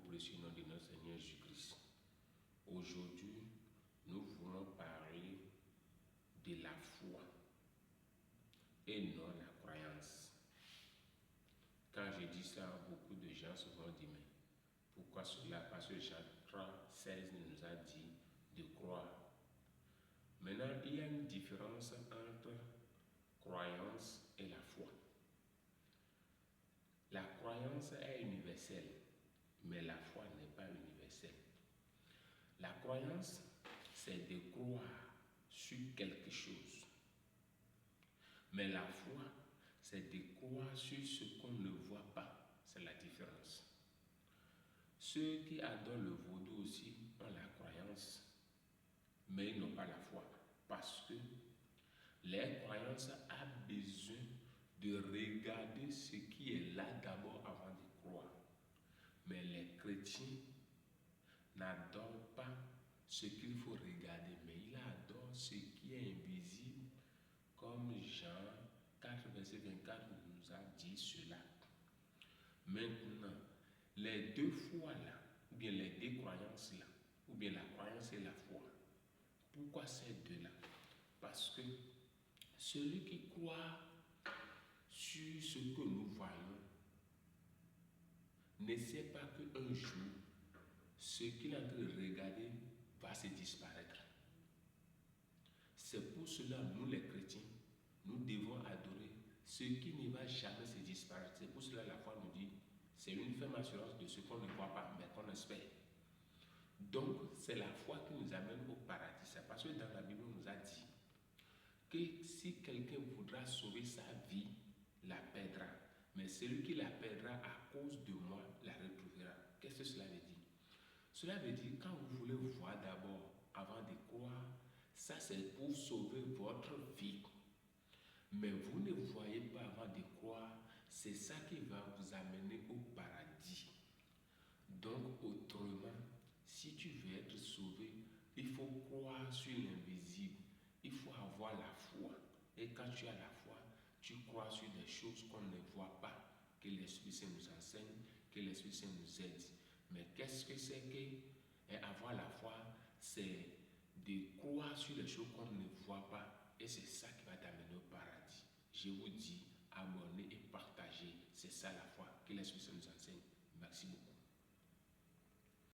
au précieux nom de notre Seigneur Jésus-Christ. Aujourd'hui, nous voulons parler de la foi et non la croyance. Quand je dis ça, beaucoup de gens se vont dire, mais pourquoi cela? Parce que Jean 3, 16 nous a dit de croire. Maintenant, il y a une différence entre croyance et la foi. La croyance est universelle, mais la foi n'est pas universelle. La croyance, c'est de croire sur quelque chose. Mais la foi, c'est de croire sur ce qu'on ne voit pas. C'est la différence. Ceux qui adorent le vaudou aussi ont la croyance, mais ils n'ont pas la foi. Parce que les croyances ont besoin de regarder ce qui est là d'abord avant de croire. Mais les chrétiens n'adorent pas ce qu'il faut regarder, mais ils adorent ce qui est invisible, comme Jean 4, verset 24 nous a dit cela. Maintenant, les deux foi-là, ou bien les deux croyances-là, ou bien la croyance et la foi, pourquoi ces deux-là? Parce que celui qui croit sur ce que nous voyons ne sait pas qu'un jour, ce qu'il est en train de regarder va se disparaître. C'est pour cela, nous les chrétiens, nous devons adorer ce qui ne va jamais se disparaître. C'est pour cela la foi nous dit, c'est une ferme assurance de ce qu'on ne voit pas, mais qu'on espère. Donc, c'est la foi qui nous amène au paradis. C'est parce que dans la Bible, on nous a dit que si quelqu'un voudra sauver sa vie, la perdra. Mais celui qui la perdra à cause de moi, la retrouvera. Qu'est-ce que cela veut dire? Cela veut dire quand vous voulez voir d'abord, avant de croire, ça c'est pour sauver votre vie. Mais vous ne voyez pas avant de croire, c'est ça qui va vous amener au paradis. Donc autrement, si tu veux être sauvé, il faut croire sur l'invisible. Il faut avoir la foi. Et quand tu as la foi, tu crois sur des choses qu'on ne voit pas, que l'Esprit Saint nous enseigne, que l'Esprit Saint nous aide. Mais qu'est-ce que c'est que avoir la foi? C'est de croire sur les choses qu'on ne voit pas. Et c'est ça qui va t'amener au paradis. Je vous dis, abonnez et partagez. C'est ça la foi. Que l'Esprit Saint nous enseigne. Merci beaucoup.